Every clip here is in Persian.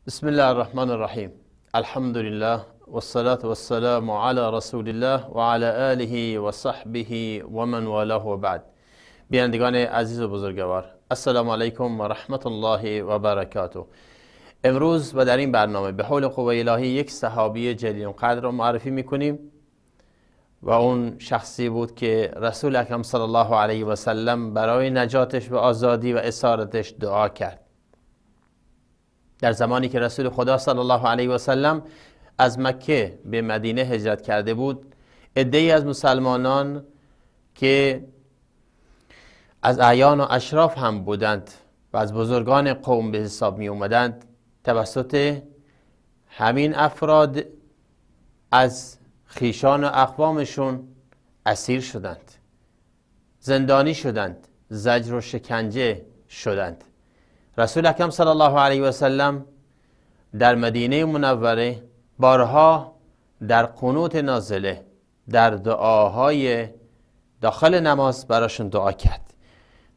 بسم الله الرحمن الرحیم. الحمد لله والصلاة والسلام على رسول الله و علی آله و صحبه و من والاه و بعد. بینندگان عزیز و بزرگوار، السلام علیکم و رحمت الله و برکاته. امروز و در این برنامه به حول قوه الهی یک صحابی جلیل قدر را معرفی میکنیم و اون شخصی بود که رسول اکرم صلی الله علیه و سلم برای نجاتش و آزادی و اسارتش دعا کرد. در زمانی که رسول خدا صلی الله علیه و سلم از مکه به مدینه هجرت کرده بود، عده‌ای از مسلمانان که از اعیان و اشراف هم بودند و از بزرگان قوم به حساب می اومدند، توسط همین افراد از خیشان و اقوامشون اسیر شدند، زندانی شدند، زجر و شکنجه شدند. رسول اکرم صلی الله علیه و سلم در مدینه منوره بارها در قنوت نازله در دعاهای داخل نماز براشون دعا کرد.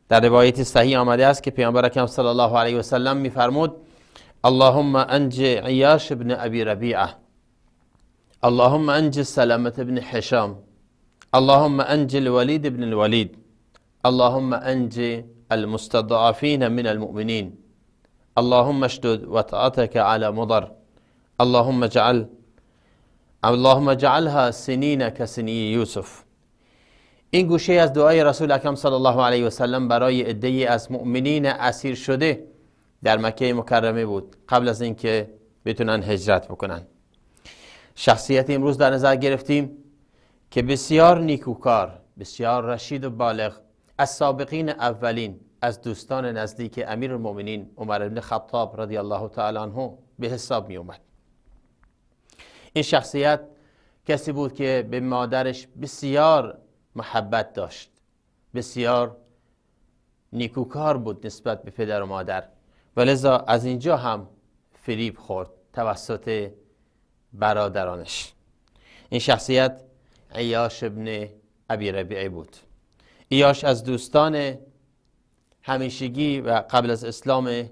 در روایت صحیح آمده است که پیامبر اکرم صلی الله علیه و سلم میفرمود: اللهم انج عیاش ابن ابی ربیعه، اللهم انج سلامت ابن حشام، اللهم انج الولید ابن الولید، اللهم انج المستضعفين من المؤمنين، اللهم اشدد وطأتك على مضر، اللهم اجعلها سنين كسني یوسف. این گوشه از دعای رسول اکرم صلی الله علیه و سلم برای عده‌ای از مؤمنین اسیر شده در مکه مکرمه بود قبل از اینکه بتونن هجرت بکنن. شخصیت امروز در نظر گرفتیم که بسیار نیکوکار، بسیار رشید و بالغ، از سابقین اولین، از دوستان نزدیک امیرالمؤمنین عمر بن خطاب رضی الله تعالی عنه به حساب می اومد. این شخصیت کسی بود که به مادرش بسیار محبت داشت، بسیار نیکوکار بود نسبت به پدر و مادر و لذا از اینجا هم فریب خورد توسط برادرانش. این شخصیت عیاش ابن ابی ربیعه بود. عیاش از دوستان همیشگی و قبل از اسلام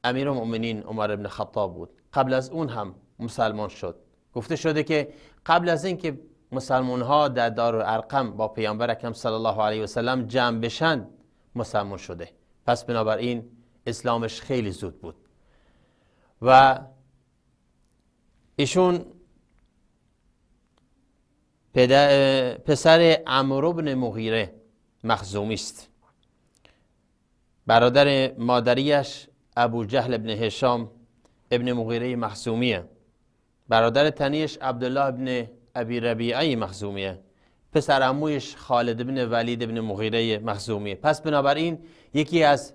امیرالمؤمنین عمر بن خطاب بود. قبل از اون هم مسلمان شد. گفته شده که قبل از اینکه مسلمان ها در دارالارقم با پیامبر اکرم صلی الله علیه و سلم جمع بشن مسلمان شده. پس بنابراین اسلامش خیلی زود بود و ایشون پسر عمرو بن مغیره مخزومی است. برادر مادریش ابو جهل ابن هشام ابن مغیره مخزومیه. برادر تنیش عبدالله ابن ابی ربیعه مخزومیه. پسر عمویش خالد ابن ولید ابن مغیره مخزومیه. پس بنابراین یکی از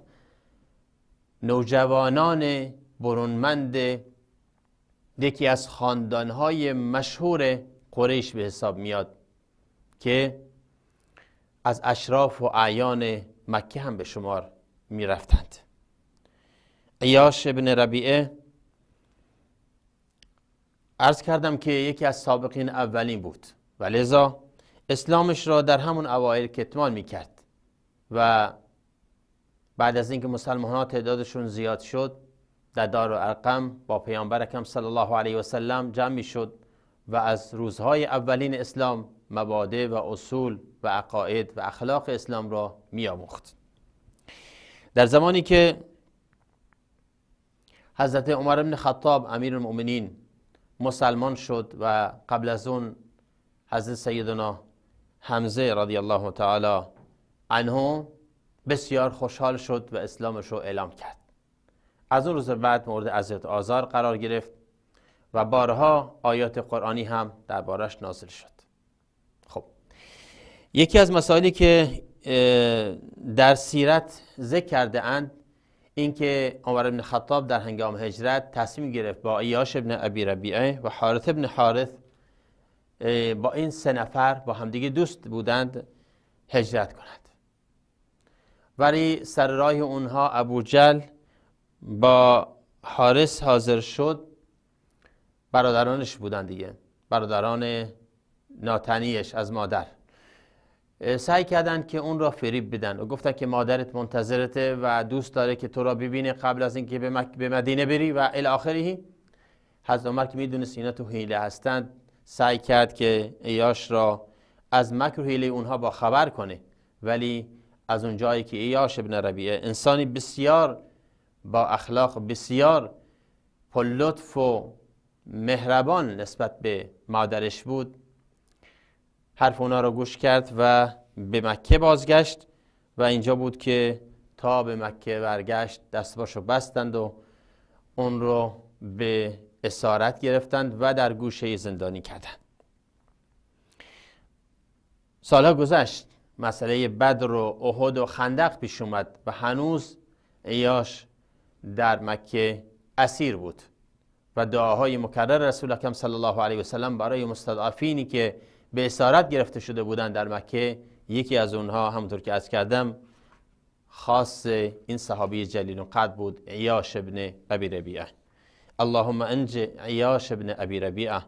نوجوانان برونمند یکی از خاندانهای مشهور قریش به حساب میاد که از اشراف و اعیان مکه هم به شمار می رفتند. عیاش ابن ربیعه عرض کردم که یکی از سابقین اولین بود و لذا اسلامش را در همون اوایل کتمان می کرد و بعد از اینکه مسلمان ها تعدادشون زیاد شد در دارالارقم با پیامبر اکرم صلی الله علیه و سلم جمع می شد و از روزهای اولین اسلام مبادئ و اصول و عقاید و اخلاق اسلام را می آموخت. در زمانی که حضرت عمر بن خطاب امیرالمؤمنین مسلمان شد و قبل از اون حضرت سیدنا حمزه رضی الله تعالی عنه بسیار خوشحال شد و اسلامش رو اعلام کرد. از اون روز بعد مورد اذیت و آزار قرار گرفت و بارها آیات قرآنی هم دربارش نازل شد. خب یکی از مسائلی که در سیرت ذکر کرده اند این که عمر بن خطاب در هنگام هجرت تصمیم گرفت با عیاش ابن ابی ربیعه و حارث ابن حارث، با این سه نفر با همدیگه دوست بودند، هجرت کند. ولی سر راه اونها ابو جهل با حارث حاضر شد. برادرانش بودند دیگه، برادران ناتنیش از مادر. سعی کردند که اون را فریب بدن و گفتن که مادرت منتظرته و دوست داره که تو را ببینه قبل از اینکه به مدینه بری و الی آخره. حضرت عمر که میدونست اینا تو حیله هستند سعی کرد که ایاش را از مکر و حیله اونها با خبر کنه، ولی از اون جایی که ایاش ابن ربیعه انسانی بسیار با اخلاق، بسیار پرلطف و مهربان نسبت به مادرش بود، حرف اونا رو گوش کرد و به مکه بازگشت و اینجا بود که تا به مکه برگشت دستباشو بستند و اون رو به اسارت گرفتند و در گوشه زندانی کردند. سالها گذشت، مسئله بدر و احد و خندق پیش اومد و هنوز ایاش در مکه اسیر بود و دعاهای مکرر رسول اکرم صلی الله علیه و سلم برای مستضعفینی که به اسارت گرفته شده بودند در مکه، یکی از اونها همونطور که عرض کردم خاص این صحابی جلیل القدر بود، عیاش ابن ابی ربیعه. اللهم انج عیاش ابن ابی ربیعه.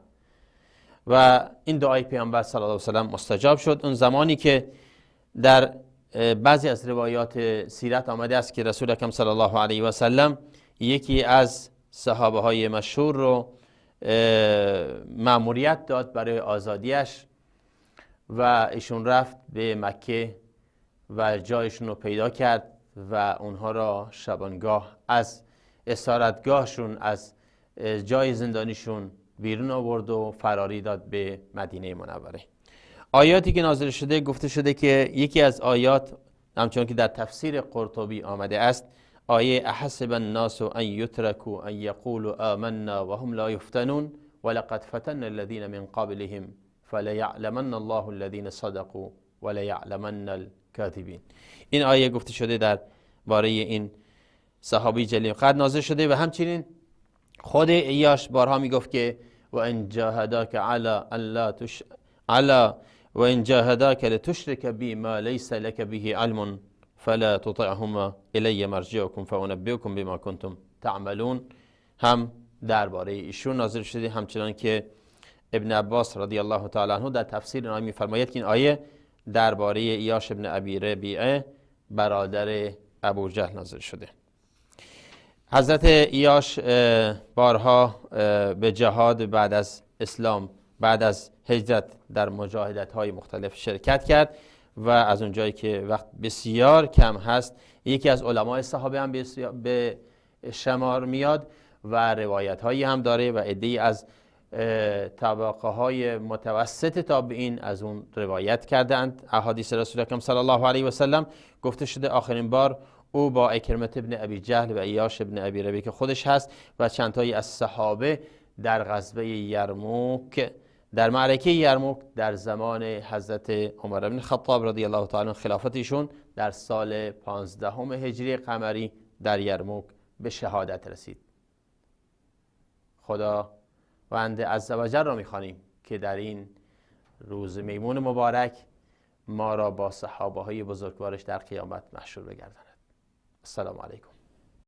و این دعای پیامبر صلی الله علیه و سلم مستجاب شد. اون زمانی که در بعضی از روایات سیرت آمده است که رسول اکرم صلی الله علیه و سلم یکی از صحابه های مشهور رو مأموریت داد برای آزادیش و ایشون رفت به مکه و جایشون رو پیدا کرد و اونها را شبانگاه از اسارتگاهشون، از جای زندانیشون بیرون آورد و فراری داد به مدینه منوره. آیاتی که نازل شده گفته شده که یکی از آیات همچون که در تفسیر قرطبی آمده است، آیه احسب الناس ان یترکوا ان یقولوا آمنا وهم لا یفتنون ولقد فتنا الذین من قبلهم فلیعلمن الله الذین صدقوا ولیعلمن الکاذبین. این آیه گفته شده در باره این صحابی جلیل قدر نازل شده و همچنین خود عیاش بارها میگفت که و ان جاهداک لتشرك بی ما لیس لك به علم فلا تطعهما الی مرجعکم فانبئکم بما کنتم تعملون هم درباره ایشون نازل شده. همچنان که ابن عباس رضی الله تعالی عنه در تفسیر آیه میفرماید که این آیه درباره عیاش ابن ابی ربیعه برادر ابو جهل نازل شده. حضرت عیاش بارها به جهاد بعد از اسلام، بعد از هجرت در مجاهدت های مختلف شرکت کرد و از اون جایی که وقت بسیار کم هست یکی از علمای صحابه هم به شمار میاد و روایت هایی هم داره و عده‌ای از طبقه های متوسط تابعین از اون روایت کردند. احادیث رسول اکرم صلی الله علیه و سلم گفته شده آخرین بار او با اکرمه ابن ابی جهل و عیاش ابن ابی ربیعه که خودش هست و چند تایی از صحابه در غزوه یرموک، در معرکه یرموک در زمان حضرت عمر بن خطاب رضی الله تعالی عنه خلافت ایشون در سال 15 هجری قمری در یرموک به شهادت رسید. خدا بنده عزوجل را میخوانیم که در این روز میمون مبارک ما را با صحابه های بزرگوارش در قیامت محشور بگرداند. السلام علیکم.